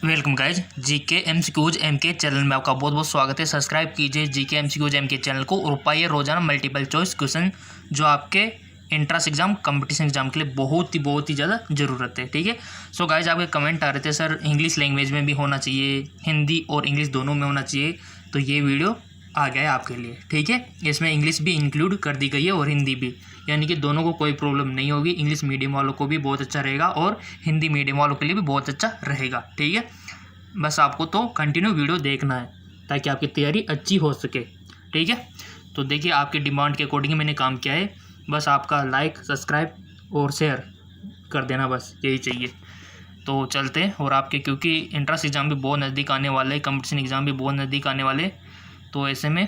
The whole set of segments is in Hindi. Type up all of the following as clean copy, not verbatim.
Welcome guys GK MCQs MK channel में आपका बहुत बहुत स्वागत है। सब्सक्राइब कीजिए जीके एमसीक्यूज एमके चैनल को और पाइए रोजाना मल्टीपल चॉइस क्वेश्चन जो आपके एंट्रेंस एग्जाम कंपटीशन एग्जाम के लिए बहुत ही ज़्यादा ज़रूरत है। ठीक है। सो गाइज आपके कमेंट आ रहे थे सर इंग्लिश लैंग्वेज में भी होना चाहिए, हिंदी और इंग्लिश दोनों में होना चाहिए, तो ये वीडियो आ गया है आपके लिए। ठीक है। इसमें इंग्लिश भी इंक्लूड कर दी गई है और हिंदी भी, यानी कि दोनों को कोई प्रॉब्लम नहीं होगी। इंग्लिश मीडियम वालों को भी बहुत अच्छा रहेगा और हिंदी मीडियम वालों के लिए भी बहुत अच्छा रहेगा। ठीक है। बस आपको तो कंटिन्यू वीडियो देखना है ताकि आपकी तैयारी अच्छी हो सके। ठीक है। तो देखिए आपकी डिमांड के अकॉर्डिंग मैंने काम किया है। बस आपका लाइक, सब्सक्राइब और शेयर कर देना, बस यही चाहिए। तो चलते हैं। और आपके क्योंकि एंट्रेंस एग्ज़ाम भी बहुत नज़दीक आने वाले, कंपटीशन एग्ज़ाम भी बहुत नज़दीक आने वाले, तो ऐसे में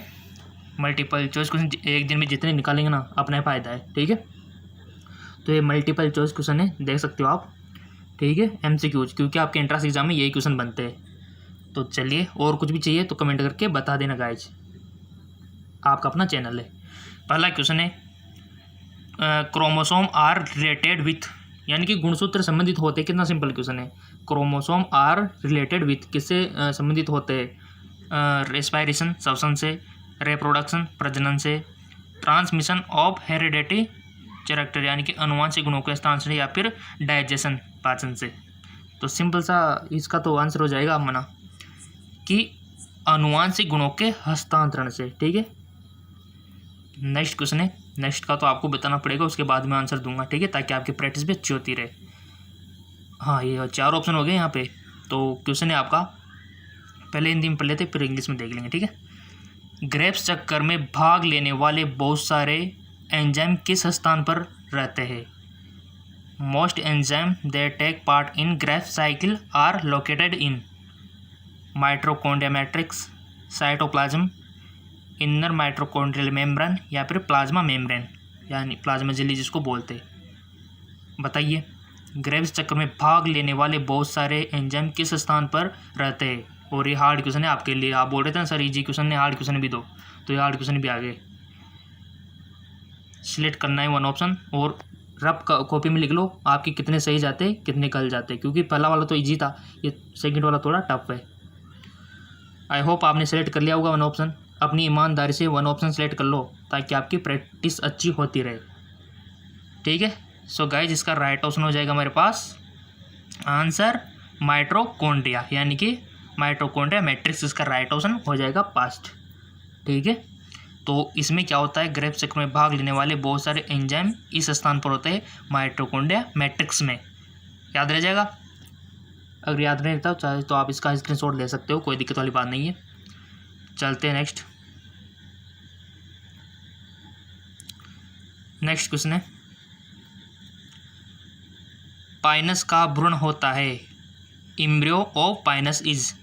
मल्टीपल चॉइस क्वेश्चन एक दिन में जितने निकालेंगे ना अपना फ़ायदा है। ठीक है। तो ये मल्टीपल चॉइस क्वेश्चन है, देख सकते हो आप। ठीक है। एमसीक्यूज, क्योंकि आपके एंट्रेंस एग्जाम में यही क्वेश्चन बनते हैं। तो चलिए, और कुछ भी चाहिए तो कमेंट करके बता देना गाइज, आपका अपना चैनल है। पहला क्वेश्चन है क्रोमोसोम आर रिलेटेड विथ, यानी कि गुणसूत्र संबंधित होते हैं। कितना सिंपल क्वेश्चन है। क्रोमोसोम आर रिलेटेड विथ किससे संबंधित होते हैं? रेस्पायरेशन श्वसन से, रिप्रोडक्शन प्रजनन से, ट्रांसमिशन ऑफ हेरिडिटी कैरेक्टर यानी कि अनुवांशिक गुणों के हस्तांतरण, या फिर डाइजेशन पाचन से। तो सिंपल सा इसका तो आंसर हो जाएगा मना कि अनुवांशिक गुणों के हस्तांतरण से। ठीक है। नेक्स्ट क्वेश्चन है, नेक्स्ट का तो आपको बताना पड़ेगा, उसके बाद में आंसर दूंगा। ठीक है, ताकि आपकी प्रैक्टिस भी अच्छी होती रहे। हाँ, ये 4 ऑप्शन हो गए यहाँ पे। तो क्वेश्चन है आपका, पहले हिंदी में पढ़ लेते फिर इंग्लिश में देख लेंगे। ठीक है। ग्रेव्स चक्कर में भाग लेने वाले बहुत सारे एंजाइम किस स्थान पर रहते हैं? Most enzyme that take part in Krebs cycle are located in mitochondria matrix, cytoplasm, inner mitochondrial membrane, या फिर प्लाज्मा मेम्ब्रेन यानी प्लाज्मा झिल्ली जिसको बोलते हैं। बताइए, ग्रेव्स चक्कर में भाग लेने वाले बहुत सारे एंजाइम किस स्थान पर रहते हैं? और ये हार्ड क्वेश्चन है आपके लिए। आप बोल रहे थे ना सर इजी क्वेश्चन है, हार्ड क्वेश्चन भी दो, तो ये हार्ड क्वेश्चन भी आ गए। सिलेक्ट करना है वन ऑप्शन और रफ कॉपी में लिख लो आपके कितने सही जाते कितने गलत जाते, क्योंकि पहला वाला तो इजी था, ये सेकंड वाला थोड़ा टफ है। आई होप आपने सेलेक्ट कर लिया होगा वन ऑप्शन। अपनी ईमानदारी से वन ऑप्शन सेलेक्ट कर लो ताकि आपकी प्रैक्टिस अच्छी होती रहे। ठीक है। सो गाइज इसका राइट ऑप्शन हो जाएगा हमारे पास आंसर माइटोकॉन्ड्रिया, यानी कि माइटोकॉन्ड्रिया मैट्रिक्स इसका राइट ऑप्शन हो जाएगा पास्ट। ठीक है। तो इसमें क्या होता है, ग्रेव्स चक्र में भाग लेने वाले बहुत सारे एंजाइम इस स्थान पर होते हैं माइटोकॉन्ड्रिया मैट्रिक्स में। याद रह जाएगा। अगर याद नहीं रहता चाहे तो आप इसका स्क्रीनशॉट ले सकते हो, कोई दिक्कत वाली बात नहीं है। चलते हैं नेक्स्ट। नेक्स्ट क्वेश्चन है, पाइनस का भ्रूण होता है। Embryo of Pinus is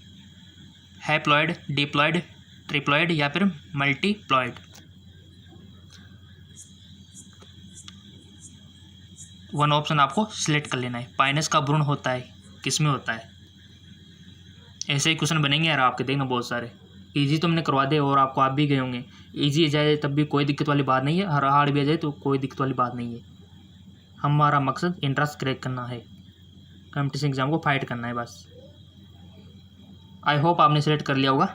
haploid, diploid, triploid, या फिर मल्टीप्लॉइड। वन ऑप्शन आपको सिलेक्ट कर लेना है। पाइनस का भ्रूण होता है, किस में होता है? ऐसे ही क्वेश्चन बनेंगे यार आपके, देखना बहुत सारे। इजी तो मैंने करवा दे और आपको आप भी गए होंगे। इजी आ जाए तब भी कोई दिक्कत वाली बात नहीं है, हर हार्ड भी आ जाए तो कोई दिक्कत वाली बात नहीं है। हमारा मकसद एंट्रेंस क्रैक करना है, कंपटीशन एग्जाम को फाइट करना है बस। आई होप आपने सेलेक्ट कर लिया होगा।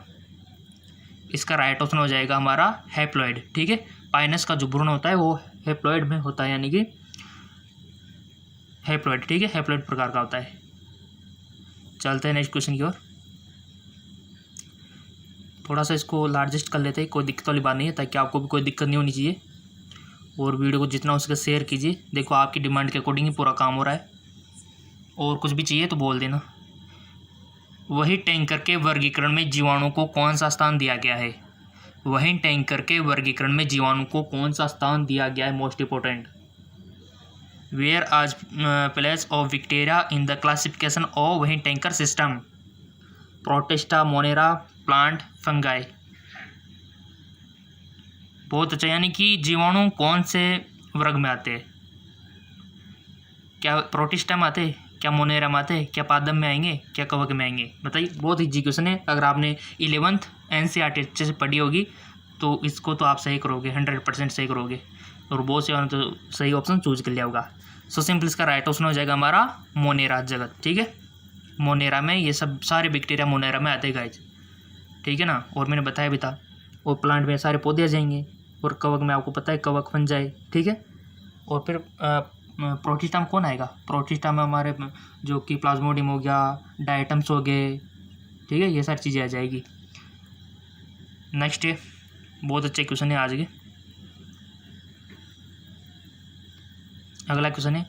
इसका राइट ऑप्शन हो जाएगा हमारा हैप्लॉइड। ठीक है। पाइनस का जो भ्रूण होता है वो हैप्लॉइड में होता है, यानी कि हैप्लॉइड। ठीक है, हैप्लॉइड प्रकार का होता है। चलते हैं नेक्स्ट क्वेश्चन की ओर। थोड़ा सा इसको लार्जेस्ट कर लेते हैं, कोई दिक्कत वाली बात नहीं है, ताकि आपको भी कोई दिक्कत नहीं होनी चाहिए। और वीडियो को जितना हो सके शेयर कीजिए। देखो आपकी डिमांड के अकॉर्डिंग ही पूरा काम हो रहा है। और कुछ भी चाहिए तो बोल देना। वही टैंकर के वर्गीकरण में जीवाणु को कौन सा स्थान दिया गया है? वही टैंकर के वर्गीकरण में जीवाणु को कौन सा स्थान दिया गया है? Most important. Where is place of bacteria in the classification of Whittaker system? Protista, Monera, plant, fungi. बहुत अच्छा, यानी कि जीवाणु कौन से वर्ग में आते हैं? क्या प्रोटिस्टा में आते हैं, क्या मोनेरा में आते हैं, क्या पादप में आएंगे, क्या कवक में आएंगे? बताइए। बहुत इजी क्वेश्चन है। अगर आपने 11th NCERT अच्छे से पढ़ी होगी तो इसको तो आप सही करोगे, 100% सही करोगे। और बहुत से तो सही ऑप्शन चूज कर लिया होगा। सो सिंपल इसका राइट ऑप्शन हो जाएगा हमारा मोनेरा जगत। ठीक है। मोनेरा में, ये सब सारे बैक्टीरिया मोनेरा में आते हैं गाइज, ठीक है ना। और मैंने बताया भी था, और प्लांट में सारे पौधे आ जाएंगे, और कवक में आपको पता है कवक फन जाए, ठीक है। और फिर प्रोटिस्टा में कौन आएगा, प्रोटिस्टा में हमारे जो कि प्लाज्मोडियम हो गया, डायटम्स हो गए, ठीक है, ये सारी चीज़ें आ जाएगी। नेक्स्ट है, बहुत अच्छे क्वेश्चन है आज के। अगला क्वेश्चन है,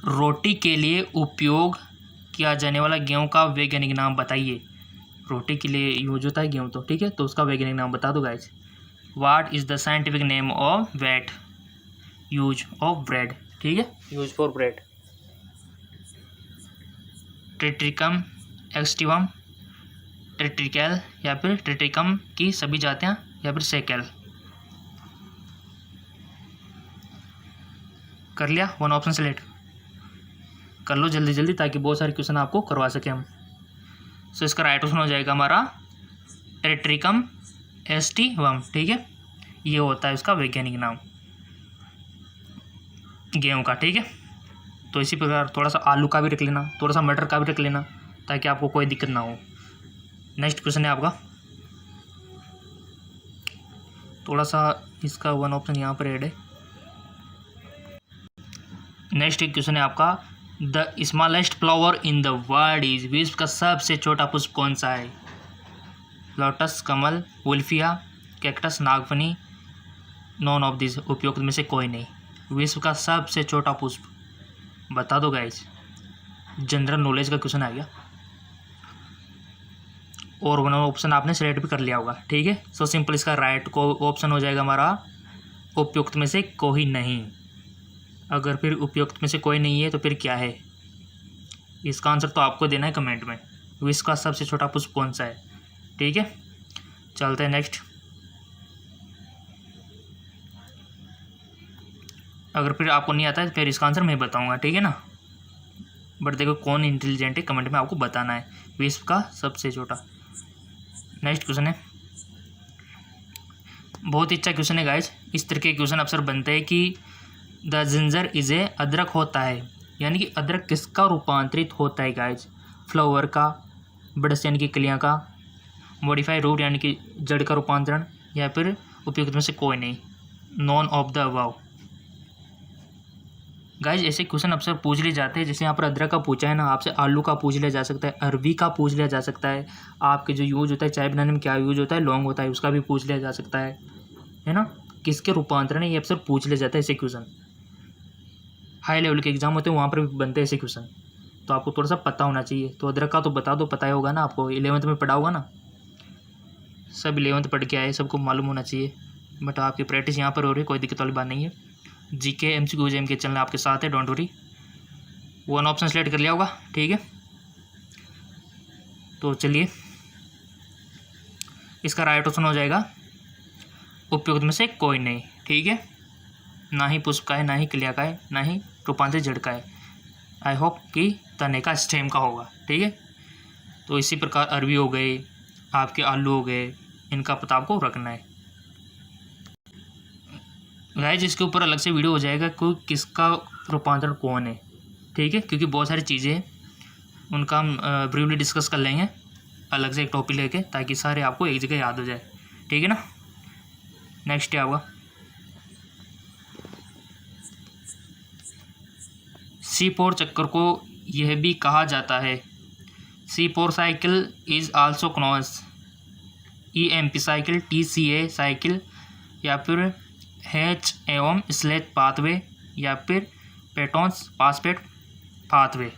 रोटी के लिए उपयोग किया जाने वाला गेहूं का वैज्ञानिक नाम बताइए। रोटी के लिए यूज होता है गेहूं, तो ठीक है, तो उसका वैज्ञानिक नाम बता दो guys. What is the scientific name of wheat used of bread, ठीक है, use for bread. Triticum aestivum, triticale या फिर ट्रिट्रिकम की सभी जातियाँ, या फिर सेकेल। कर लिया, वन ऑप्शन सेलेक्ट कर लो जल्दी जल्दी, ताकि बहुत सारे क्वेश्चन आपको करवा सकें हम। सो इसका राइट ऑप्शन हो जाएगा हमारा ट्रिट्रिकम एस्टिवम, ठीक है, ये होता है उसका वैज्ञानिक नाम गेहूं का, ठीक है। तो इसी प्रकार थोड़ा सा आलू का भी रख लेना, थोड़ा सा मटर का भी रख लेना, ताकि आपको कोई दिक्कत ना हो। नेक्स्ट क्वेश्चन है आपका, थोड़ा सा इसका वन ऑप्शन यहाँ पर ऐड है। नेक्स्ट क्वेश्चन है आपका, the smallest flower in the world is, विश्व का सबसे छोटा पुष्प कौन सा है। लोटस, कमल, वुल्फिया, कैक्टस, नागफनी, नॉन ऑफ दिस, उपयुक्त में से कोई नहीं। विश्व का सबसे छोटा पुष्प बता दो गाइज, जनरल नॉलेज का क्वेश्चन आ गया, और वन ऑप्शन आपने सेलेक्ट भी कर लिया होगा, ठीक है। सो सिंपल इसका राइट को ऑप्शन हो जाएगा हमारा उपयुक्त में से कोई नहीं। अगर फिर उपयुक्त में से कोई नहीं है तो फिर क्या है, इसका आंसर तो आपको देना है कमेंट में। विश्व का सबसे छोटा पुष्प कौन सा है, ठीक है। चलते हैं नेक्स्ट। अगर फिर आपको नहीं आता है फिर इसका आंसर मैं बताऊंगा, ठीक है ना। बट देखो कौन इंटेलिजेंट है, कमेंट में आपको बताना है विश्व का सबसे छोटा। नेक्स्ट क्वेश्चन है, बहुत ही अच्छा क्वेश्चन है गाइज। इस तरह के क्वेश्चन अक्सर बनते हैं कि द जिंजर इज ए, अदरक होता है, यानी कि अदरक किसका रूपांतरित होता है गाइज, फ्लावर का, बड्स यानी कि कलियाँ का, मॉडिफाई रूट यानी कि जड़ का रूपांतरण, या फिर उपयुक्त में से कोई नहीं, none of the above. Guys ऐसे क्वेश्चन अक्सर पूछ लिए जाते हैं, जैसे यहाँ पर अदरक का पूछा है ना, आपसे आलू का पूछ लिया जा सकता है, अरबी का पूछ लिया जा सकता है, आपके जो यूज होता है चाय बनाने में क्या यूज होता है, लौंग होता है, उसका भी पूछ लिया जा सकता है ना। किसके रूपांतरण है ये अक्सर पूछ लिया जाता है ऐसे क्वेश्चन। हाई लेवल के एग्जाम होते हैं वहाँ पर भी बनते हैं ऐसे क्वेश्चन, तो आपको थोड़ा सा पता होना चाहिए। तो अदरक का तो बता दो, पता ही होगा ना आपको, 11th में पढ़ा होगा ना, सब 11th पढ़ के आए, सबको मालूम होना चाहिए। बट आपकी प्रैक्टिस यहाँ पर हो रही है, कोई दिक्कत वाली बात नहीं है। जीके एमसीक्यू जेएम के चैनल आपके साथ है, don't worry. One option select कर लिया होगा, ठीक है। तो चलिए इसका राइट ऑप्शन हो जाएगा उपयुक्त में से कोई नहीं, ठीक है। ना ही पुष्प का है, ना ही क्रिया का है, ना ही रूपांतरित जड़ का है। आई होप कि तने का स्टेम का होगा, ठीक है। तो इसी प्रकार अरबी हो गए, आपके आलू हो गए, इनका पता आपको रखना है गाइस। इसके ऊपर अलग से वीडियो हो जाएगा कि किसका रूपांतरण कौन है, ठीक है, क्योंकि बहुत सारी चीज़ें हैं, उनका हम ब्रीफली डिस्कस कर लेंगे अलग से एक टॉपिक लेके, ताकि सारे आपको एक जगह याद हो जाए, ठीक है ना। नेक्स्ट है आपका C4 चक्कर को यह भी कहा जाता है, C4 cycle is also known EMP cycle, TCA cycle, या फिर H एवं स्लेट पाथवे, या फिर पेटोन्स फास्फेट पाथवे।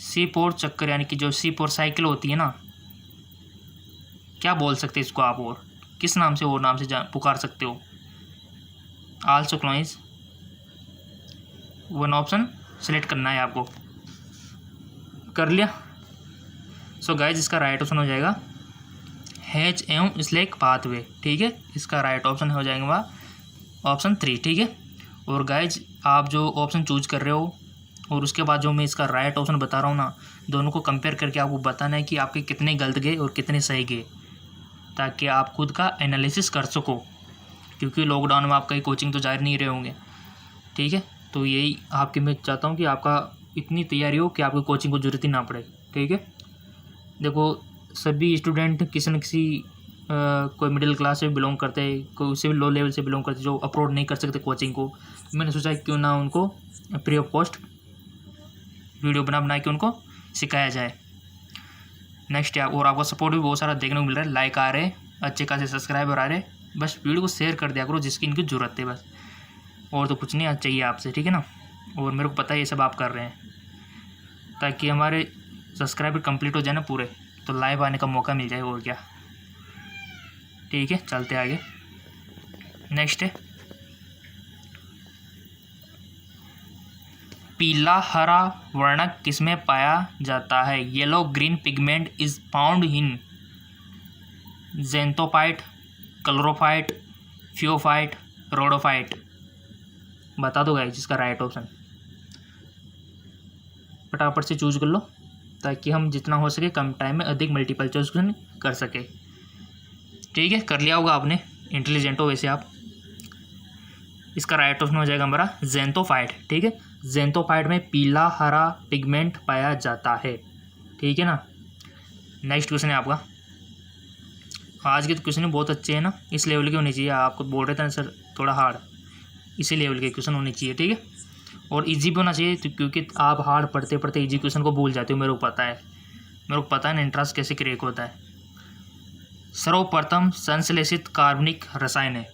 C4 चक्कर यानी कि जो C4 साइकिल होती है ना, क्या बोल सकते हैं इसको आप, और किस नाम से, और नाम से पुकार सकते हो, आल्सो क्लोइज। वन ऑप्शन सेलेक्ट करना है आपको, कर लिया। सो गाइज इसका राइट ऑप्शन हो जाएगा H एवं स्लेक पाथवे, ठीक है। इसका राइट ऑप्शन हो जाएगा ऑप्शन 3, ठीक है। और गाइज आप जो ऑप्शन चूज कर रहे हो और उसके बाद जो मैं इसका राइट ऑप्शन बता रहा हूँ ना, दोनों को कंपेयर करके आपको बताना है कि आपके कितने गलत गए और कितने सही गए, ताकि आप खुद का एनालिसिस कर सको, क्योंकि लॉकडाउन में आप कहीं कोचिंग तो जा नहीं रहे होंगे, ठीक है। तो यही आपके मैं चाहता हूँ कि आपका इतनी तैयारी हो कि आपको कोचिंग को जरूरत ही ना पड़े। ठीक है, देखो सभी स्टूडेंट किसी न किसी कोई मिडिल क्लास से बिलोंग करते हैं, कोई उससे भी लो लेवल से बिलोंग करते हैं, जो अफोर्ड नहीं कर सकते कोचिंग को। मैंने सोचा क्यों ना उनको फ्री ऑफ कॉस्ट वीडियो बना के उनको सिखाया जाए। नेक्स्ट और आपका सपोर्ट भी बहुत सारा देखने को मिल रहा है, लाइक आ रहे हैं, अच्छे खासे सब्सक्राइबर आ रहे हैं। बस वीडियो को शेयर कर दिया करो जिसकी इनकी ज़रूरत है बस, और तो कुछ नहीं चाहिए आपसे। ठीक है ना, और मेरे को पता है ये सब आप कर रहे हैं ताकि हमारे सब्सक्राइबर कंप्लीट हो जाए ना पूरे, तो लाइव आने का मौका मिल जाए और क्या। ठीक है, चलते आगे। नेक्स्ट है पीला हरा वर्णक किसमें पाया जाता है? Yellow green pigment is found in xanthophyte, chlorophyte, phaeophyte, rhodophyte. बता दो गाइस जिसका राइट ऑप्शन, फटाफट से चूज कर लो ताकि हम जितना हो सके कम टाइम में अधिक मल्टीपल चॉइस क्वेश्चन कर सके। ठीक है, कर लिया होगा आपने, इंटेलिजेंट हो वैसे आप। इसका राइट ऑप्शन हो जाएगा हमारा ज़ेंथोफाइट। ठीक है, ज़ेंथोफाइट में पीला हरा पिगमेंट पाया जाता है। ठीक है ना, नेक्स्ट क्वेश्चन है आपका। आज के तो क्वेश्चन बहुत अच्छे हैं ना, इस लेवल के होने चाहिए। आपको बोल रहे थे ना सर थोड़ा हार्ड, इसी लेवल के क्वेश्चन होने चाहिए। ठीक है, और इजी भी होना चाहिए क्योंकि आप हार्ड पढ़ते पढ़ते इजी क्वेश्चन को भूल जाते हो। मेरे को पता है ना इंटरेस्ट कैसे क्रिएट होता है। सर्वप्रथम संश्लेषित कार्बनिक रसायन है,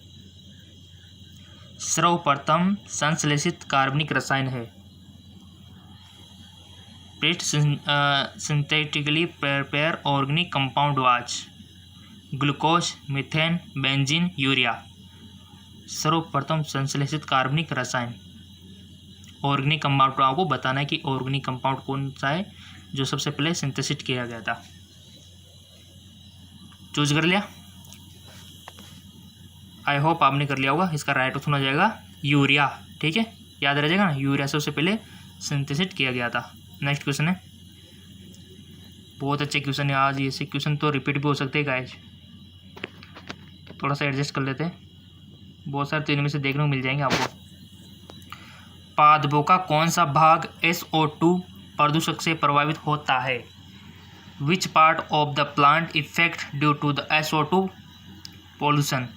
सर्वप्रथम संश्लेषित कार्बनिक रसायन है। प्रीट synthetically prepared organic compound was glucose, methane, benzene, urea. सर्वप्रथम संश्लेषित कार्बनिक रसायन, ऑर्गेनिक कंपाउंड आपको बताना है कि ऑर्गेनिक कंपाउंड कौन सा है जो सबसे पहले सिंथेसिस किया गया था। चूज कर लिया, आई होप आपने कर लिया होगा। इसका राइट ऑप्शन हो जाएगा यूरिया। ठीक है, याद रह जाएगा ना, यूरिया सबसे पहले सिंथेसिस किया गया था। नेक्स्ट क्वेश्चन है, बहुत अच्छे क्वेश्चन है आज। ऐसे क्वेश्चन तो रिपीट भी हो सकते हैं गाइस, थोड़ा सा एडजस्ट कर लेते हैं। बहुत सारे तो इनमें से देखने को मिल जाएंगे आपको। पादपों का कौन सा भाग SO2 प्रदूषक से प्रभावित होता है? Which part of the plant effect due to the SO2 pollution?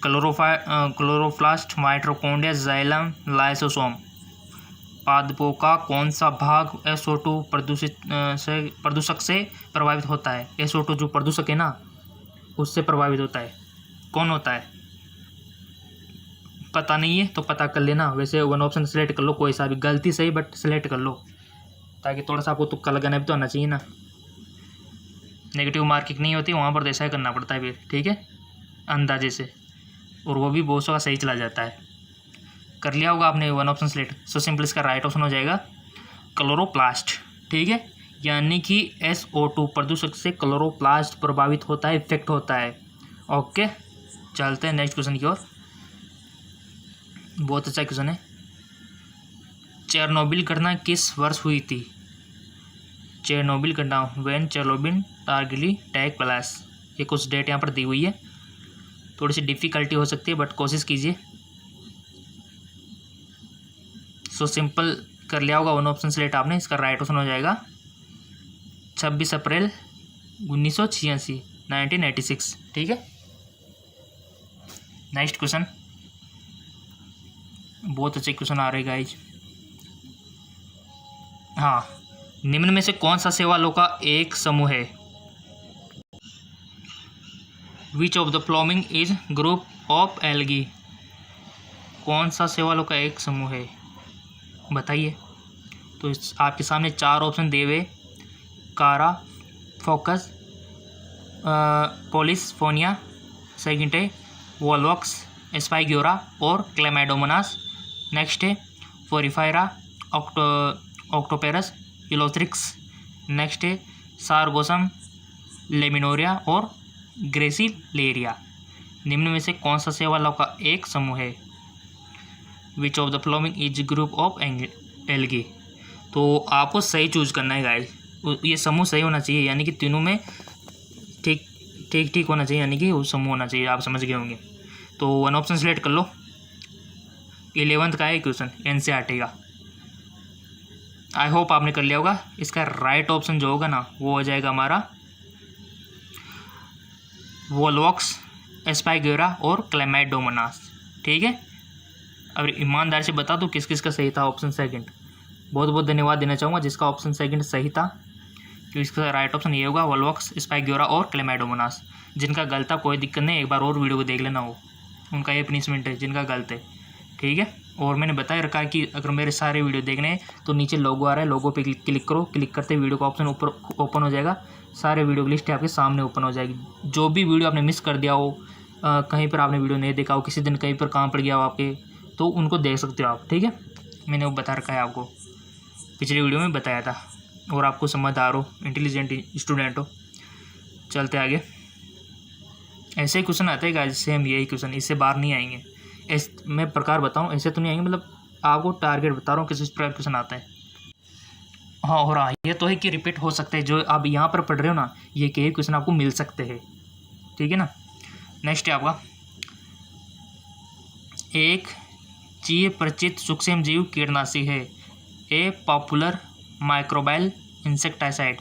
Chloroplast, mitochondria, xylem, lysosome. पादपों का कौन सा भाग SO2 प्रदूषक से प्रभावित होता है? SO2 जो प्रदूषक है ना उससे प्रभावित होता है, कौन होता है? पता नहीं है तो पता कर लेना। वैसे वन ऑप्शन सेलेक्ट कर लो, कोई सा भी, गलती सही बट सेलेक्ट कर लो ताकि थोड़ा सा आपको तुक्का लगाना भी तो आना चाहिए ना। नेगेटिव मार्किंग नहीं होती वहाँ पर तो ऐसा ही करना पड़ता है फिर। ठीक है, अंदाजे से, और वो भी बहुत सा सही चला जाता है। कर लिया होगा आपने one option select. So simple इसका राइट ऑप्शन हो जाएगा क्लोरोप्लास्ट। ठीक है, यानी कि SO2 प्रदूषक से क्लोरोप्लास्ट प्रभावित होता है, इफेक्ट होता है। ओके, चलते हैं नेक्स्ट क्वेश्चन की ओर। बहुत अच्छा क्वेश्चन है। चेरनोबिल घटना किस वर्ष हुई थी? चेरनोबिल घटना, when Chernobyl tragedy take place. ये कुछ डेट यहाँ पर दी हुई है, थोड़ी सी डिफ़िकल्टी हो सकती है बट कोशिश कीजिए। सो सिंपल कर लिया होगा वन ऑप्शन सेलेक्ट आपने। इसका राइट ऑप्शन हो जाएगा 26 अप्रैल 1986, 1986। ठीक है, नेक्स्ट क्वेश्चन। बहुत अच्छे क्वेश्चन आ रहे गाइज। हाँ, निम्न में से कौन सा शैवालों का एक समूह है? विच of the following is group of algae? कौन सा शैवालों का एक समूह है बताइए। तो आपके सामने चार ऑप्शन दिए हुए, कारा, फोकस, पोलिसफोनिया, सेकंड है वोल्वॉक्स, स्पाइग्योरा और क्लेमाइडोमोनास। नेक्स्ट है फोरिफायरा, ऑक्टोपेरस, इलोथ्रिक्स। नेक्स्ट है सारगोसम, लेमिनोरिया और ग्रेसिलेरिया। निम्न में से कौन सा शैवालों का एक समूह है? विच of the following is group of algae. तो आपको सही चूज करना है गाइस, ये समूह सही होना चाहिए, यानी कि तीनों में ठीक होना चाहिए, यानी कि वो समूह होना चाहिए। आप समझ गए होंगे। तो वन ऑप्शन सेलेक्ट कर लो। 11th का है क्वेश्चन, NCERT का। आई होप आपने कर लिया होगा। इसका राइट ऑप्शन जो होगा ना वो हो जाएगा हमारा वोल्वॉक्स, एस्पाइगोरा और क्लेमाइडोमोनास। ठीक है, अब ईमानदार से बता दो किस किस का सही था ऑप्शन सेकंड। बहुत बहुत धन्यवाद देना चाहूँगा जिसका ऑप्शन सेकंड सही था, कि इसका राइट ऑप्शन ये होगा वोल्वॉक्स, एस्पाइगोरा और क्लेमाइडोमोनास। जिनका गलत था कोई दिक्कत नहीं, एक बार और वीडियो को देख लेना, वो उनका ये पनिशमेंट है जिनका गलत है। ठीक है, और मैंने बताया रखा है कि अगर मेरे सारे वीडियो देखने हैं तो नीचे लोगो आ रहा है, लोगो पे क्लिक करो, क्लिक करते वीडियो का ऑप्शन ऊपर ओपन हो जाएगा, सारे वीडियो की लिस्ट आपके सामने ओपन हो जाएगी। जो भी वीडियो आपने मिस कर दिया हो, कहीं पर आपने वीडियो नहीं देखा हो, किसी दिन कहीं पर काम पड़ गया हो आपके, तो उनको देख सकते हो आप। ठीक है, मैंने वो बता रखा है आपको, पिछले वीडियो में बताया था, और आपको समझदार हो, इंटेलिजेंट स्टूडेंट हो। चलते आगे। ऐसे ही क्वेश्चन आते हैं गाइस, सेम यही क्वेश्चन, इससे बाहर नहीं आएंगे। मैं प्रकार बताऊं ऐसे तो नहीं आएंगे, मतलब आपको टारगेट बता रहा हूँ किस प्रकार क्वेश्चन आता है। हाँ, हो रहा ये तो है कि रिपीट हो सकते हैं, जो आप यहाँ पर पढ़ रहे हो ना ये कई क्वेश्चन आपको मिल सकते हैं। ठीक है ना। नेक्स्ट है आपका, एक चीय परिचित सूक्ष्म जीव कीटनाशी है, ए पॉपुलर माइक्रोबाइल इंसेक्टाइसाइड।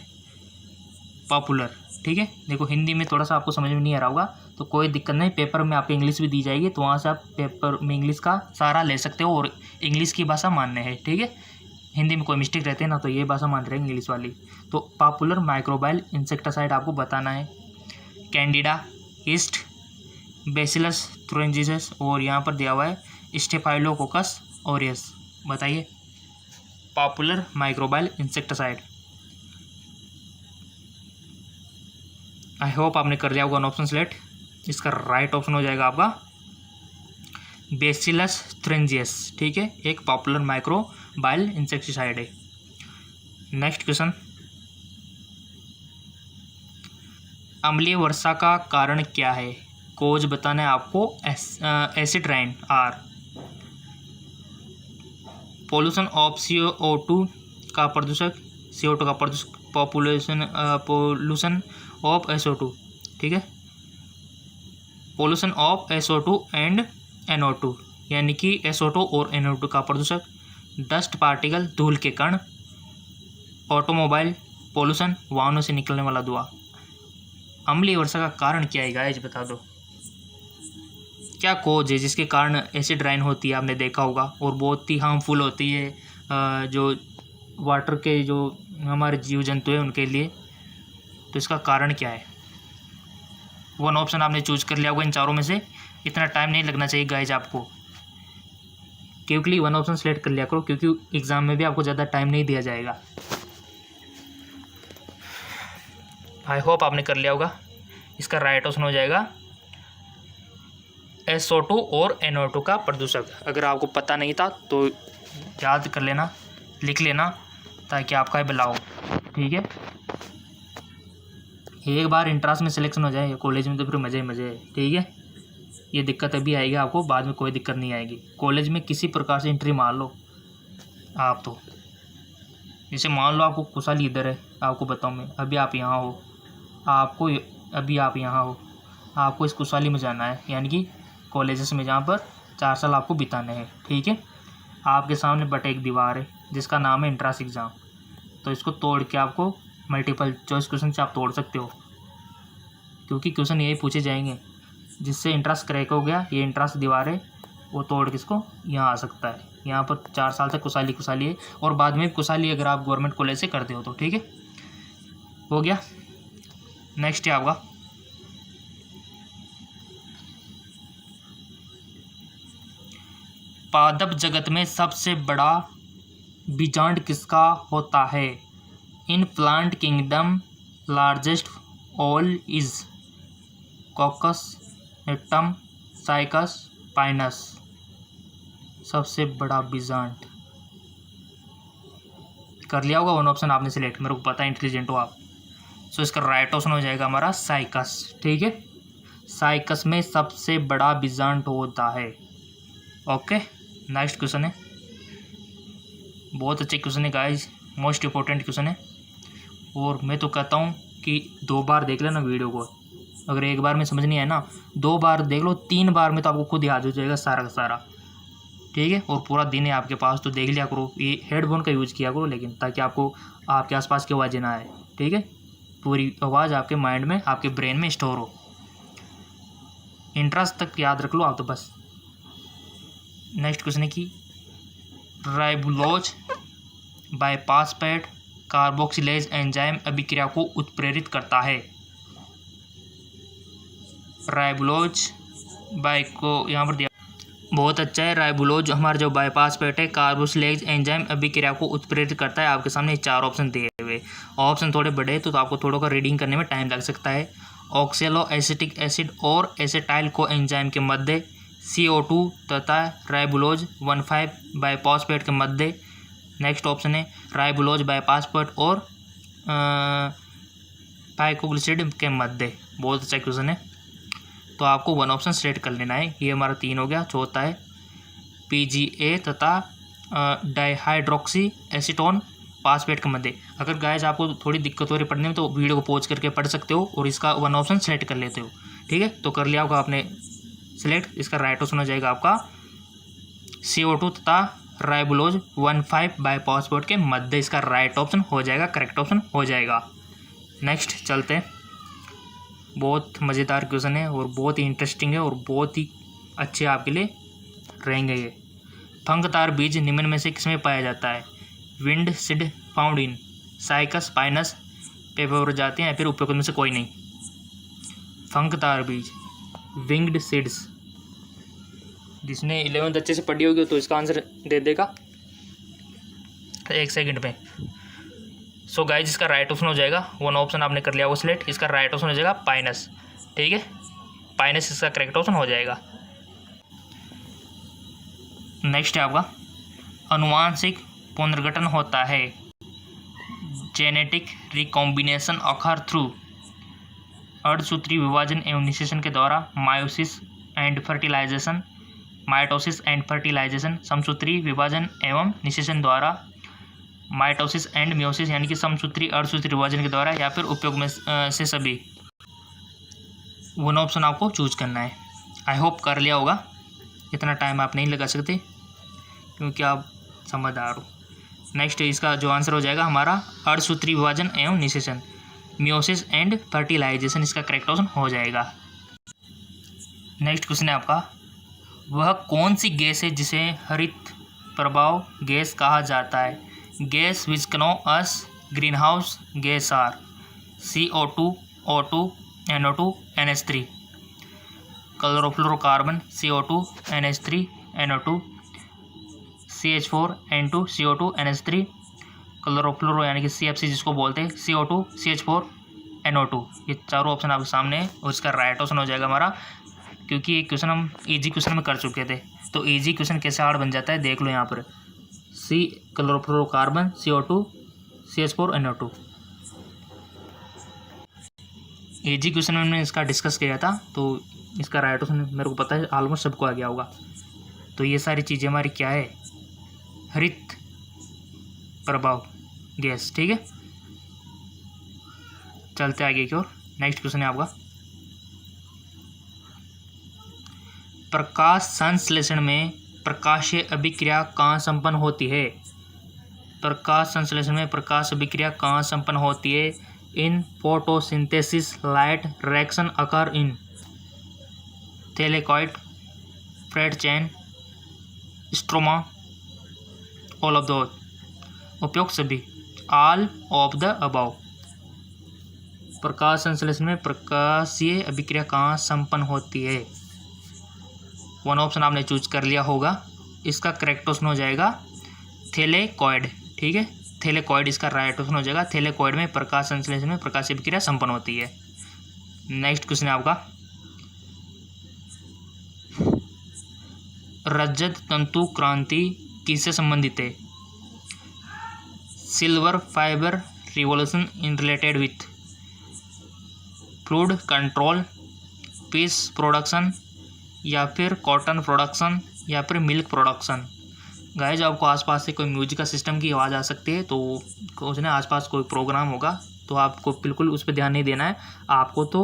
पॉपुलर, ठीक है। देखो हिंदी में थोड़ा सा आपको समझ में नहीं आ रहा होगा तो कोई दिक्कत नहीं, पेपर में आपको इंग्लिश भी दी जाएगी तो वहाँ से आप पेपर में इंग्लिश का सहारा ले सकते हो, और इंग्लिश की भाषा मान्य है। ठीक है, हिंदी में कोई मिस्टेक रहते हैं ना तो ये भाषा मान रहे हैं इंग्लिश वाली। तो पॉपुलर माइक्रोबाइल इंसेक्टासाइड आपको बताना है, कैंडिडा, ईस्ट, बेसिलस थ्रोएंजिस, और यहाँ पर दिया हुआ है स्टेफाइलोकोकस ऑरियस। बताइए पॉपुलर माइक्रोबाइल इंसेक्टासाइड। आई होप आपने कर लिया होगा ऑप्शन सेलेक्ट। इसका राइट ऑप्शन हो जाएगा आपका बेसिलस थ्रेंजियस। ठीक है, एक पॉपुलर माइक्रोबाइल इंसेक्टिसाइड है। नेक्स्ट क्वेश्चन, अम्लीय वर्षा का कारण क्या है? कोज बताना है आपको, acid rain are, pollution of CO2 का प्रदूषक, CO2 का प्रदूषक, पॉल्यूशन ऑफ SO2। ठीक है, pollution of SO2 and NO2, यानी कि SO2 और NO2 का प्रदूषक, डस्ट पार्टिकल धूल के कण, ऑटोमोबाइल पॉल्यूशन वाहनों से निकलने वाला धुआं। अम्लीय वर्षा का कारण क्या है गाइस, बता दो क्या कोज है जिसके कारण एसिड रेन होती है, आपने देखा होगा, और बहुत ही हार्मफुल होती है जो वाटर के जो हमारे जीव जंतु हैं उनके लिए। तो इसका कारण क्या है? वन ऑप्शन आपने चूज कर लिया होगा इन चारों में से। इतना टाइम नहीं लगना चाहिए गाइज आपको, क्योंकि वन ऑप्शन सेलेक्ट कर लिया करो, क्योंकि एग्जाम में भी आपको ज़्यादा टाइम नहीं दिया जाएगा। आई होप आपने कर लिया होगा। इसका राइट ऑप्शन हो जाएगा SO2 और NO2 का प्रदूषक। अगर आपको पता नहीं था तो याद कर लेना, लिख लेना, ताकि आपका भला हो। ठीक है, एक बार इंट्रांस में सिलेक्शन हो जाए कॉलेज में तो फिर मज़े ही मज़े है। ठीक है, ये दिक्कत अभी आएगी आपको, बाद में कोई दिक्कत नहीं आएगी। कॉलेज में किसी प्रकार से एंट्री मार लो आप, तो जैसे मान लो आपको कुशाली इधर है, आपको बताऊँ मैं, अभी आप यहाँ हो, आपको इस कुशाली में जाना है, यानी कि कॉलेजेस में जहाँ पर 4 साल आपको बिताने हैं। ठीक है, आपके सामने बट एक दीवार है जिसका नाम है एंट्रांस एग्ज़ाम। तो इसको तोड़ के आपको मल्टीपल चॉइस क्वेश्चन से आप तोड़ सकते हो, क्योंकि क्वेश्चन यही पूछे जाएंगे। जिससे एंट्रांस क्रैक हो गया, ये एंट्रांस दीवार है, वो तोड़ के इसको यहाँ आ सकता है। यहाँ पर 4 साल तक कुशाली है, और बाद में कुशाली अगर आप गवर्नमेंट कॉलेज से करते हो तो। ठीक है, हो गया। नेक्स्ट है आपका, पादप जगत में सबसे बड़ा बीजांड किसका होता है? In plant kingdom largest all is caucus, atom, cycas, Pinus. सबसे बड़ा बीजांड कर लिया होगा वन ऑप्शन आपने सिलेक्ट, मेरे को पता है इंटेलिजेंट हो आप। सो इसका राइट ऑप्शन हो जाएगा हमारा साइकस। ठीक है, साइकस में सबसे बड़ा बीजांड होता है। ओके, नेक्स्ट क्वेश्चन है, बहुत अच्छे क्वेश्चन है गाइस, मोस्ट इंपॉर्टेंट क्वेश्चन है, और मैं तो कहता हूँ कि 2 बार देख लेना वीडियो को। अगर एक बार में समझ नहीं आया ना, 2 बार देख लो, 3 बार में तो आपको खुद याद हो जाएगा सारा का सारा। ठीक है। और पूरा दिन है आपके पास तो देख लिया करो, ये हेडफोन का यूज़ किया करो लेकिन, ताकि आपको आपके आसपास की आवाज़ें ना आए, ठीक है। पूरी आवाज़ आपके माइंड में, आपके ब्रेन में स्टोर हो। इंट्रास तक याद रख लो आप तो बस। नेक्स्ट क्वेश्चन है कि राइबोलोज बाईपासपेट कार्बोक्सिलेज एंजाइम अभिक्रिया को उत्प्रेरित करता है। राइबोलोज बाई को यहाँ पर दिया, बहुत अच्छा है। राइबोलोज हमारा जो बाईपासपेट है कार्बोक्सिलेज एंजाइम अभिक्रिया को उत्प्रेरित करता है। आपके सामने 4 ऑप्शन दिए हुए, ऑप्शन थोड़े बड़े हैं तो आपको थोड़ा का रीडिंग करने में टाइम लग सकता है। ऑक्सेलो एसिटिक एसिड और एसिटाइल को एंजाइम के मध्य, CO2 तथा राइबोलोज 1,5 बाईपासपेट के मध्य। नेक्स्ट ऑप्शन है राइबोलोज बाईपासपेट और पाइकोग्लिसराइड के मध्य। बहुत अच्छा क्वेश्चन है, तो आपको 1 ऑप्शन सेलेक्ट कर लेना है। ये हमारा 3 हो गया। चौथा है PGA तथा डाइहाइड्रोक्सी एसीटोन पासपेट के मध्य। अगर गाइस आपको थोड़ी दिक्कत हो रही पढ़ने में तो वीडियो को पॉज करके पढ़ सकते हो और इसका 1 ऑप्शन सेलेक्ट कर लेते हो, ठीक है। तो कर लिया होगा आपने सेलेक्ट। इसका राइट ऑप्शन हो जाएगा आपका CO2 तथा राइबोलोज 1,5 बाईपासपेट के मध्य। इसका राइट ऑप्शन हो जाएगा, करेक्ट ऑप्शन हो जाएगा। नेक्स्ट चलते हैं। बहुत मज़ेदार क्वेश्चन है और बहुत ही इंटरेस्टिंग है और बहुत ही अच्छे आपके लिए रहेंगे ये। फंगतार बीज निम्न में से किसमें पाया जाता है? Wind seed found in cycas, Pinus, paper जाते हैं या फिर उपयुक्त में से कोई नहीं। फंगतार बीज, विंग्ड सीड्स। जिसने 11th अच्छे से पढ़ी होगी तो इसका आंसर दे देगा 1 सेकंड में। सो गाइज इसका राइट ऑप्शन हो जाएगा, 1 ऑप्शन आपने कर लिया वो सिलेक्ट। इसका राइट ऑप्शन हो जाएगा पाइनस, ठीक है। पाइनस इसका करेक्ट ऑप्शन हो जाएगा। नेक्स्ट है आपका अनुवांशिक पुनर्गठन होता है। जेनेटिक रिकॉम्बिनेशन अकर थ्रू अर्धसूत्री विभाजन एवं निषेचन के द्वारा meiosis and fertilization, mitosis and fertilization, समसूत्री विभाजन एवं निषेचन द्वारा माइटोसिस एंड मियोसिस, यानी कि समसूत्री अर्धसूत्री विभाजन के द्वारा, या फिर उपयोग में से सभी। 1 ऑप्शन आपको चूज करना है। आई होप कर लिया होगा, इतना टाइम आप नहीं लगा सकते क्योंकि आप समझदार हो। नेक्स्ट इसका जो आंसर हो जाएगा हमारा अर्धसूत्री विभाजन एवं निषेचन, मियोसिस एंड फर्टिलाइजेशन, इसका करेक्ट ऑप्शन हो जाएगा। नेक्स्ट क्वेश्चन है आपका, वह कौन सी गैस है जिसे हरित प्रभाव गैस कहा जाता है? Gas which can us greenhouse gas are CO2, O2, NO2, NH3। Chlorofluorocarbon CO2, NH3, NO2, CH4, N2, CO2, NH3, chlorofluoro यानी कि CFC जिसको बोलते हैं, CO2, CH4, NO2। ये चारों ऑप्शन आपके सामने है और इसका राइट ऑप्शन हो जाएगा हमारा, क्योंकि ये क्वेश्चन हम इजी क्वेश्चन में कर चुके थे। तो इजी क्वेश्चन कैसे हार्ड बन जाता है देख लो यहाँ पर। Chlorofluorocarbon, CO2, CH4, NO2। Easy question में हमने इसका डिस्कस किया था, तो इसका राइट ऑप्शन मेरे को पता है ऑलमोस्ट सबको आ गया होगा। तो ये सारी चीज़ें हमारी क्या है? हरित प्रभाव गैस, ठीक है। चलते आगे की ओर। नेक्स्ट क्वेश्चन है आपका, प्रकाश संश्लेषण में प्रकाशीय अभिक्रिया कहाँ संपन्न होती है? प्रकाश संश्लेषण में प्रकाश अभिक्रिया कहाँ संपन्न होती है? In photosynthesis light reaction occur in thylakoid, fret chain, stroma, all of the, उपयुक्त सभी, ऑल ऑफ द अबव। प्रकाश संश्लेषण में प्रकाशीय अभिक्रिया कहाँ संपन्न होती है? 1 ऑप्शन आपने चूज कर लिया होगा, इसका करेक्ट ऑप्शन हो जाएगा थैलेकॉइड, ठीक है। थैलेकॉइड इसका राइट ऑप्शन हो जाएगा। थैलेकॉइड में प्रकाश संश्लेषण में प्रकाशीय अभिक्रिया संपन्न होती है। नेक्स्ट क्वेश्चन है आपका, रजत तंतु क्रांति किससे संबंधित है? Silver fibre revolution in related with fluid control, fish production, या फिर कॉटन प्रोडक्शन, या फिर मिल्क प्रोडक्शन। गाइस आपको आसपास से कोई म्यूजिक का सिस्टम की आवाज़ आ सकती है, तो कुछ ना आसपास कोई प्रोग्राम होगा तो आपको बिल्कुल उस पर ध्यान नहीं देना है। आपको तो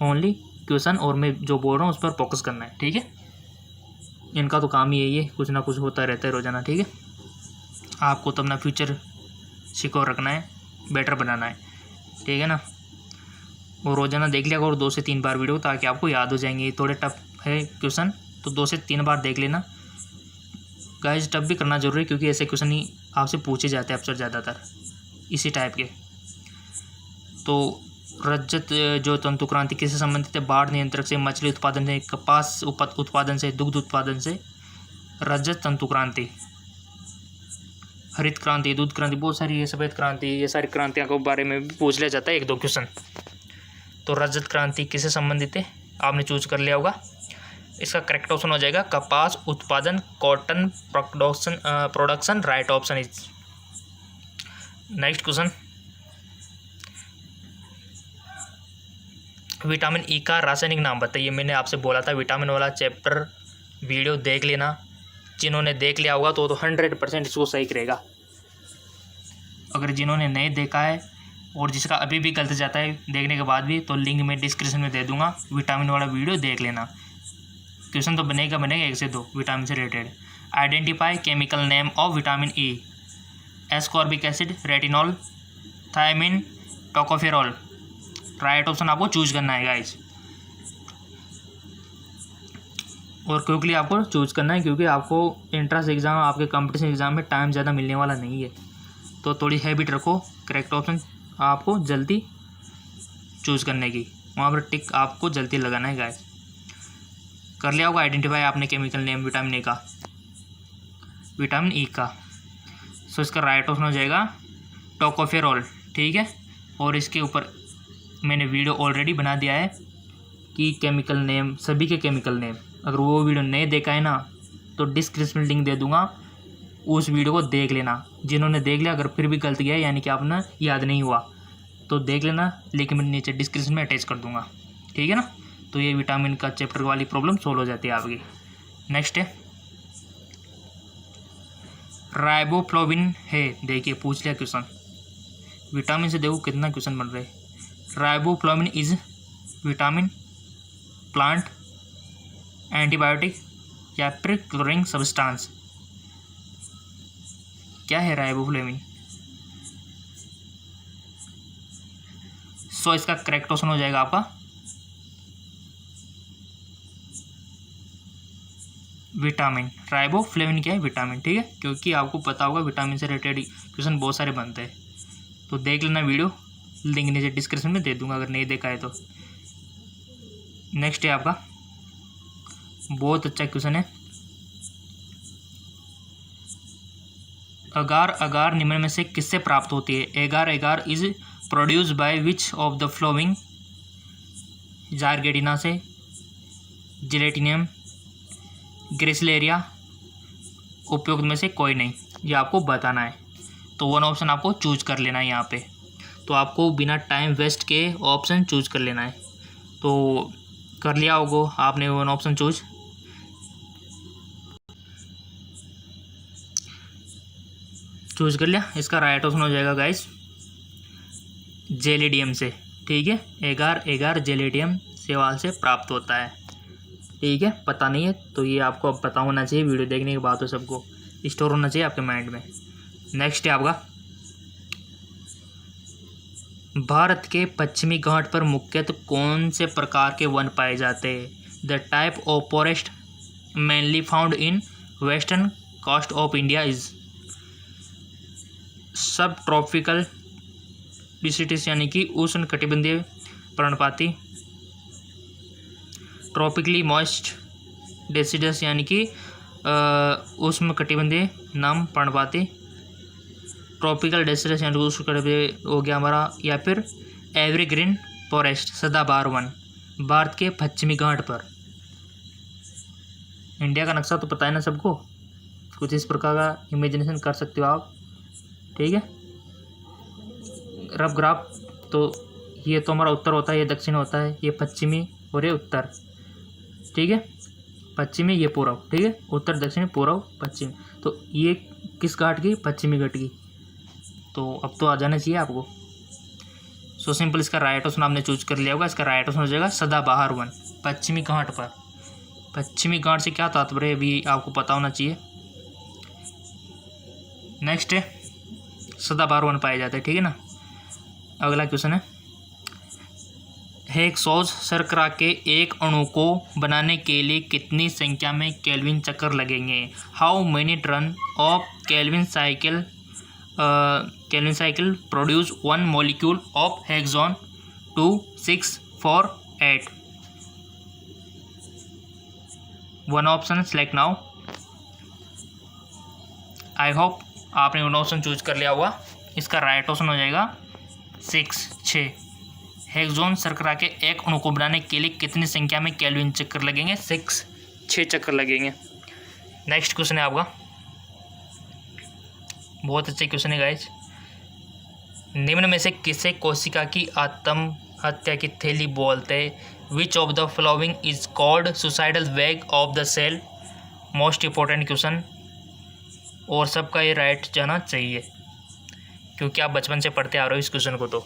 ओनली क्वेश्चन और मैं जो बोल रहा हूँ उस पर फोकस करना है, ठीक है। इनका तो काम ही यही है, कुछ ना कुछ होता रहता है रोज़ाना। ठीक है, आपको तो अपना फ्यूचर सिक्योर रखना है, बेटर बनाना है। ठीक है ना, और रोज़ाना देख लिया करो 2 से 3 बार वीडियो, ताकि आपको याद हो जाएंगे। थोड़े टफ है क्वेश्चन, तो 2 से 3 बार देख लेना गाइस। टफ भी करना जरूरी है, क्योंकि ऐसे क्वेश्चन ही आपसे पूछे जाते हैं अक्सर ज़्यादातर इसी टाइप के। तो रजत जो तंतु क्रांति किससे संबंधित है? बाढ़ नियंत्रक से, मछली उत्पादन से, कपास उत्पादन से, दुग्ध उत्पादन से। रजत तंतु क्रांति, हरित क्रांति, दूध क्रांति, बहुत सारी ये सफ़ेद क्रांति, ये सारी क्रांतियों के बारे में भी पूछ लिया जाता है 1-2 क्वेश्चन। तो रजत क्रांति किससे संबंधित है? आपने चूज कर लिया होगा। इसका करेक्ट ऑप्शन हो जाएगा कपास उत्पादन, cotton production. Right option is. Next question, vitamin E का रासायनिक नाम बताइए। मैंने आपसे बोला था विटामिन वाला चैप्टर वीडियो देख लेना। जिन्होंने देख लिया होगा तो 100% इसको सही करेगा। अगर जिन्होंने नहीं देखा है और जिसका अभी भी गलत जाता है देखने के बाद भी, तो लिंक मैं डिस्क्रिप्शन में दे दूंगा, विटामिन वाला वीडियो देख लेना। क्वेश्चन तो बनेगा 1 से 2 विटामिन से related. Identify chemical name of vitamin E. Ascorbic acid, retinol, thiamine, tocopherol. Right option आपको चूज करना है गाइज, और क्विकली आपको चूज करना है, क्योंकि आपको एंट्रेंस एग्ज़ाम, आपके कंपटीशन एग्ज़ाम में टाइम ज़्यादा मिलने वाला नहीं है। तो थोड़ी हैबिट रखो करेक्ट ऑप्शन आपको जल्दी चूज करने की, वहाँ पर टिक आपको जल्दी लगाना है गाइस। कर लिया होगा आइडेंटिफाई आपने केमिकल नेम विटामिन ए का, विटामिन ई का। सो इसका राइट ऑप्शन हो जाएगा टोकोफेरॉल। ठीक है, और इसके ऊपर मैंने वीडियो ऑलरेडी बना दिया है कि केमिकल नेम, सभी के केमिकल नेम। अगर वो वीडियो नहीं देखा है ना, तो डिस्क्रिप्शन में लिंक दे दूंगा, उस वीडियो को देख लेना। जिन्होंने देख लिया, अगर फिर भी गलत गया यानी कि आपने याद नहीं हुआ तो देख लेना, लेकिन मैं नीचे डिस्क्रिप्शन में अटैच कर दूंगा। ठीक है ना, तो ये विटामिन का चैप्टर वाली प्रॉब्लम सोल्व हो जाती है आपकी। नेक्स्ट है राइबोफ्लाविन है। देखिए पूछ लिया क्वेश्चन, विटामिन से देखो कितना क्वेश्चन बन रहे। Riboflavin is vitamin, plant, antibiotic या फिर क्लोरिंग सब्सटेंस। क्या है राइबोफ्लाविन? सो इसका करेक्ट ऑप्शन हो जाएगा आपका विटामिन। राइबोफ्लाविन क्या है? विटामिन। ठीक है, क्योंकि आपको पता होगा विटामिन से रिलेटेड क्वेश्चन बहुत सारे बनते हैं, तो देख लेना वीडियो, लिंक नीचे डिस्क्रिप्शन में दे दूंगा अगर नहीं देखा है तो। नेक्स्ट है आपका बहुत अच्छा क्वेश्चन है, अगार अगार निम्न में से किससे प्राप्त होती है? Agar agar is produce by which of the following? जारगेटिना से, जिलेटिनियम, ग्रेसिलेरिया, उपयुक्त में से कोई नहीं, ये आपको बताना है। तो 1 ऑप्शन आपको चूज कर लेना है यहाँ पे। तो आपको बिना टाइम वेस्ट के ऑप्शन चूज कर लेना है। तो कर लिया होगा आपने 1 ऑप्शन चूज। चूज कर लिया, इसका राइट ऑप्शन हो जाएगा गाइस जेलिडियम से। ठीक है, एगार एगार जेलिडियम सेवाल से प्राप्त होता है। ठीक है, पता नहीं है तो ये आपको अब पता होना चाहिए, वीडियो देखने के बाद तो सबको स्टोर होना चाहिए आपके माइंड में। नेक्स्ट है आपका भारत के पश्चिमी घाट पर मुख्यतः कौन से प्रकार के वन पाए जाते हैं? The type of forest mainly found in western coast of India is subtropical deciduous यानी कि उष्ण कटिबंधीय पर्णपाती, ट्रॉपिकली मॉइस्ट डेसिडस यानी कि उष्ण कटिबंधीय नम पर्णपाती, ट्रॉपिकल डेसिडस यानी उष्ण कटिबंधीय हो गया हमारा, या फिर एवरग्रीन फॉरेस्ट सदाबहार वन भारत के पश्चिमी घाट पर। इंडिया का नक्शा तो पता है ना सबको, कुछ इस प्रकार का इमेजिनेशन कर सकते हो आप। ठीक है, रफ ग्राफ तो ये तो हमारा उत्तर होता है, ये दक्षिण होता है, ये पश्चिमी और ये उत्तर। ठीक है, पश्चिमी ये पूर्व। ठीक है, उत्तर दक्षिण पूर्व पश्चिम। तो ये किस घाट की? पश्चिमी घाट की। तो अब तो आ जाना चाहिए आपको। सो सिंपल, इसका राइट ऑप्शन आपने चूज कर लिया होगा। इसका राइट ऑप्शन हो जाएगा सदाबहार वन पश्चिमी घाट पर। पश्चिमी घाट से क्या तात्पर्य है अभी आपको पता होना चाहिए। नेक्स्ट है सदाबहार वन पाए जाते हैं, ठीक है ना। अगला क्वेश्चन है हेक्सोस शर्करा के एक अणु को बनाने के लिए कितनी संख्या में केल्विन चक्कर लगेंगे। How many turn of Calvin cycle produce one molecule of hexose 2, 6, 4, 8। One option select now. I hope आपने वन ऑप्शन चूज कर लिया होगा। इसका राइट ऑप्शन हो जाएगा 6। हेक्सोन शर्करा के एक अणु को बनाने के लिए कितनी संख्या में केल्विन चक्कर लगेंगे। 6 चक्कर लगेंगे। नेक्स्ट क्वेश्चन है आपका, बहुत अच्छा क्वेश्चन है गाइज। निम्न में से किसे कोशिका की आत्महत्या की थैली बोलते हैं। Which of the following is called suicidal bag of the cell. Most important question, और सबका ये राइट जाना चाहिए क्योंकि आप बचपन से पढ़ते आ रहे हो इस क्वेश्चन को। तो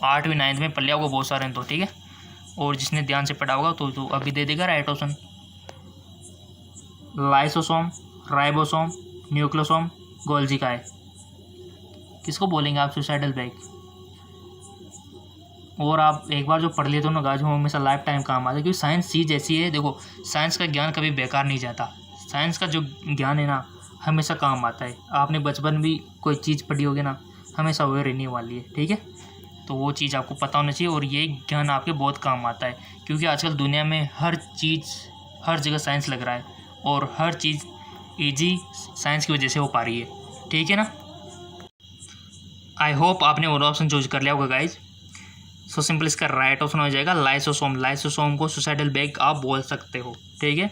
8वीं 9वीं में पढ़ लिया होगा बहुत सारे हैं तो, ठीक है। और जिसने ध्यान से पढ़ा होगा तो अभी दे देगा right option. Lysosome, ribosome, nucleosome, Golgi का है। किसको बोलेंगे आप सुसाइडल बैग। और आप एक बार जो पढ़ लेते हो ना गाइस, वो हमेशा लाइफ टाइम काम आता है क्योंकि साइंस चीज़ ऐसी है। देखो साइंस का ज्ञान कभी बेकार नहीं जाता। साइंस का जो ज्ञान है ना हमेशा काम आता है। आपने बचपन भी कोई चीज़ पढ़ी होगी ना, हमेशा वो रहने वाली है, ठीक है। तो वो चीज़ आपको पता होना चाहिए और ये ज्ञान आपके बहुत काम आता है क्योंकि आजकल दुनिया में हर चीज़ हर जगह साइंस लग रहा है और हर चीज़ इजी साइंस की वजह से हो पा रही है, ठीक है ना। आई होप आपने वो ऑप्शन चूज कर लिया होगा गाइज। सो सिंपल इसका राइट ऑप्शन हो जाएगा लाइसोसोम। लाइसोसोम को सुसाइडल बैग आप बोल सकते हो, ठीक है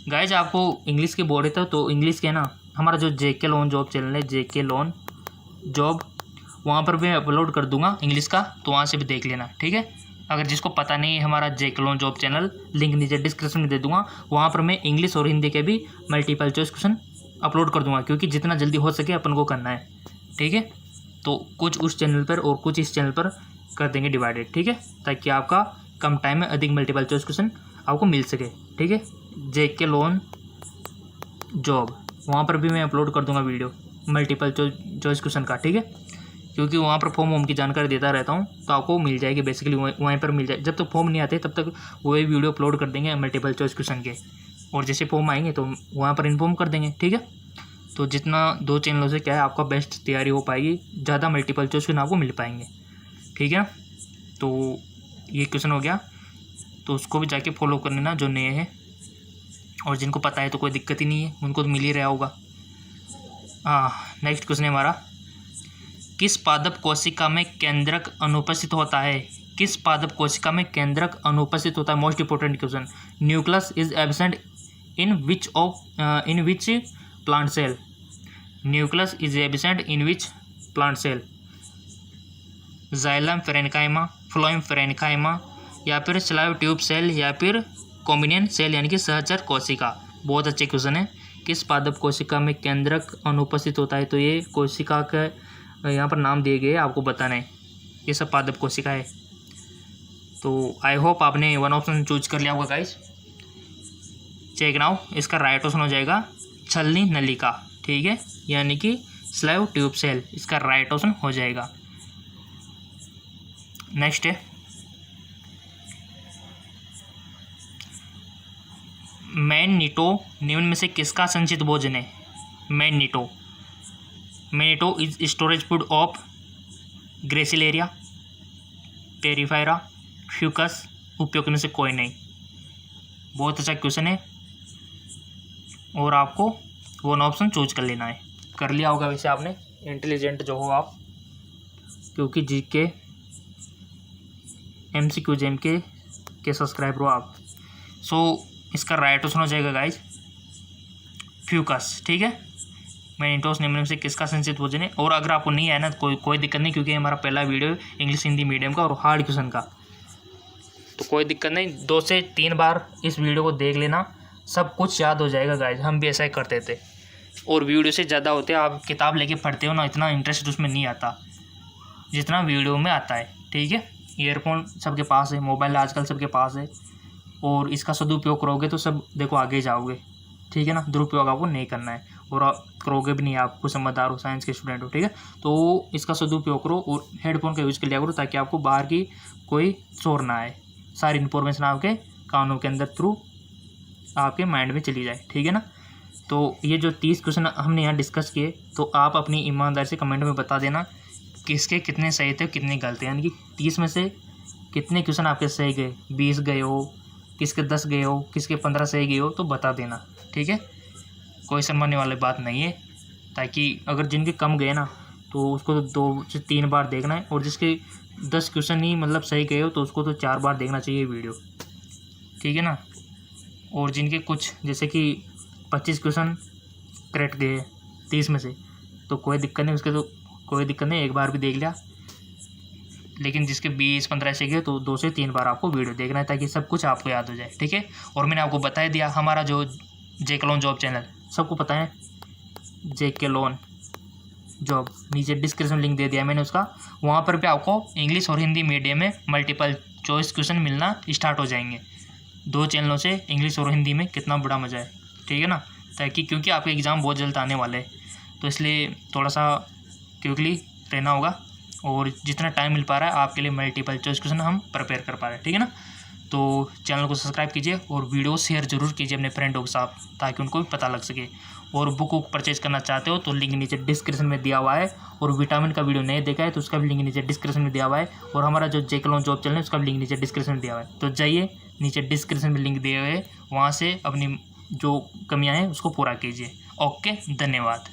गाइज। आपको इंग्लिश के बोल रहे थे तो इंग्लिश के ना हमारा जो जेके लोन जॉब चैनल है, जेके लोन जॉब, वहाँ पर मैं अपलोड कर दूंगा इंग्लिश का, तो वहाँ से भी देख लेना, ठीक है। अगर जिसको पता नहीं है हमारा जेके लोन जॉब चैनल, लिंक नीचे डिस्क्रिप्शन में दे दूंगा। वहाँ पर मैं इंग्लिश और हिंदी के भी मल्टीपल चॉइस क्वेश्चन अपलोड कर दूंगा क्योंकि जितना जल्दी हो सके अपन को करना है, ठीक है। तो कुछ उस चैनल पर और कुछ इस चैनल पर कर देंगे डिवाइडेड, ठीक है, ताकि आपका कम टाइम में अधिक मल्टीपल चॉइस क्वेश्चन आपको मिल सके, ठीक है। जेके लोन जॉब वहाँ पर भी मैं अपलोड कर दूंगा वीडियो मल्टीपल चॉइस क्वेश्चन का, ठीक है, क्योंकि वहाँ पर फॉर्म वॉर्म की जानकारी देता रहता हूँ तो आपको मिल जाएगी बेसिकली वहीं पर मिल जाए। जब तक फॉर्म नहीं आते तब तक वही वीडियो अपलोड कर देंगे मल्टीपल चॉइस क्वेश्चन के, और जैसे फॉर्म आएंगे तो वहाँ पर इन्फॉर्म कर देंगे, ठीक है। तो जितना 2 चैनलों से क्या है आपका बेस्ट तैयारी हो पाएगी, ज़्यादा मल्टीपल चॉइस क्वेश्चन आपको मिल पाएंगे, ठीक है। तो ये क्वेश्चन हो गया, तो उसको भी जाके फॉलो कर लेना जो नए हैं, और जिनको पता है तो कोई दिक्कत ही नहीं है, उनको तो मिल ही रहा होगा। नेक्स्ट क्वेश्चन है हमारा, किस पादप कोशिका में केंद्रक अनुपस्थित होता है। किस पादप कोशिका में केंद्रक अनुपस्थित होता है। Most important question. Nucleus is absent in which plant cell. Nucleus is absent in which plant cell. Xylem parenchyma, phloem parenchyma, या फिर स्लाइव ट्यूब सेल, या फिर कॉम्बिनियन सेल यानी कि सहचर कोशिका। बहुत अच्छे क्वेश्चन है। किस पादप कोशिका में केंद्रक अनुपस्थित होता है, तो ये कोशिका का यहाँ पर नाम दिए गए आपको बताना है, ये सब पादप कोशिका है। तो आई होप आपने वन ऑप्शन चूज कर लिया होगा गाइस। चेक नाउ, इसका राइट ऑप्शन हो जाएगा छलनी नलिका, ठीक है, यानी कि स्लाइव ट्यूब सेल, इसका राइट ऑप्शन हो जाएगा। नेक्स्ट है मैग्नीटो निम्न में से किसका संचित भोजन है। मैग्नीटो is storage food of Gracilaria, Porifera, Fucus, उपयोग में से कोई नहीं। बहुत अच्छा क्वेश्चन है और आपको वन ऑप्शन चूज कर लेना है। कर लिया होगा वैसे आपने, इंटेलिजेंट जो हो आप, क्योंकि जीके MCQ जेम के सब्सक्राइबर हो आप। सो इसका राइट ऑप्शन हो जाएगा गाइज फ्यूकस, ठीक है। मैग्नीटोस निम्न से किसका संचित भोजन है। और अगर आपको नहीं आया ना कोई दिक्कत नहीं, क्योंकि हमारा पहला वीडियो इंग्लिश हिंदी मीडियम का और हार्ड क्वेश्चन का, तो कोई दिक्कत नहीं, 2 से 3 बार इस वीडियो को देख लेना, सब कुछ याद हो जाएगा गाइज। हम भी ऐसा ही करते थे, और वीडियो से ज़्यादा होते हैं आप किताब लेके पढ़ते हो ना, इतना इंटरेस्ट उसमें नहीं आता जितना वीडियो में आता है, ठीक है। ईयरफोन सबके पास है, मोबाइल आजकल सबके पास है, और इसका सदुपयोग करोगे तो सब देखो आगे जाओगे, ठीक है ना। दुरुपयोग आपको नहीं करना है और आप करोगे भी नहीं, आपको समझदार हो, साइंस के स्टूडेंट हो, ठीक है। तो इसका सदुपयोग करो और हेडफोन का यूज़ कर लिया करो ताकि आपको बाहर की कोई शोर ना आए, सारी इन्फॉर्मेशन आपके कानों के अंदर थ्रू आपके माइंड में चली जाए, ठीक है ना। तो ये जो 30 क्वेश्चन हमने यहाँ डिस्कस किए, तो आप अपनी ईमानदारी से कमेंट में बता देना किसके कितने सही थे और कितने गलत, यानी कि 30 में से कितने क्वेश्चन आपके सही गए, 20 गए हो, किसके 10 गए हो, किसके 15 सही गए हो, तो बता देना, ठीक है। कोई समझने वाली बात नहीं है, ताकि अगर जिनके कम गए ना तो उसको तो 2 से 3 बार देखना है, और जिसके 10 क्वेश्चन ही मतलब सही गए हो तो उसको तो 4 बार देखना चाहिए वीडियो, ठीक है ना। और जिनके कुछ जैसे कि 25 क्वेश्चन करेक्ट गए 30 में से, तो कोई दिक्कत नहीं, उसके तो कोई दिक्कत नहीं, एक बार भी देख लिया। लेकिन जिसके 20-15 ऐसे गए तो 2 से 3 बार आपको वीडियो देखना है ताकि सब कुछ आपको याद हो जाए, ठीक है। और मैंने आपको बता दिया हमारा जो जेके लोन जॉब चैनल, सबको पता है जेके लोन जॉब, नीचे डिस्क्रिप्शन लिंक दे दिया मैंने उसका, वहाँ पर भी आपको इंग्लिश और हिंदी मीडियम में मल्टीपल चॉइस क्वेश्चन मिलना स्टार्ट हो जाएंगे। 2 चैनलों से इंग्लिश और हिंदी में कितना बड़ा मज़ा है, ठीक है ना। ताकि क्योंकि आपके एग्ज़ाम बहुत जल्द आने वाले हैं, तो इसलिए थोड़ा सा क्विकली रहना होगा, और जितना टाइम मिल पा रहा है आपके लिए मल्टीपल चॉइस क्वेश्चन हम प्रिपेयर कर पा रहे हैं, ठीक है ना। तो चैनल को सब्सक्राइब कीजिए और वीडियो शेयर जरूर कीजिए अपने फ्रेंडों के साथ ताकि उनको भी पता लग सके। और बुक परचेज करना चाहते हो तो लिंक नीचे डिस्क्रिप्शन में दिया हुआ है, और विटामिन का वीडियो नहीं देखा है तो उसका भी लिंक नीचे डिस्क्रिप्शन में दिया हुआ है, और हमारा जो जेके लोन जॉब चैनल है उसका भी लिंक नीचे डिस्क्रिप्शन में दिया हुआ है। तो जाइए, नीचे डिस्क्रिप्शन में लिंक दिए हुए हैं, वहाँ से अपनी जो कमियाँ हैं उसको पूरा कीजिए। ओके, धन्यवाद।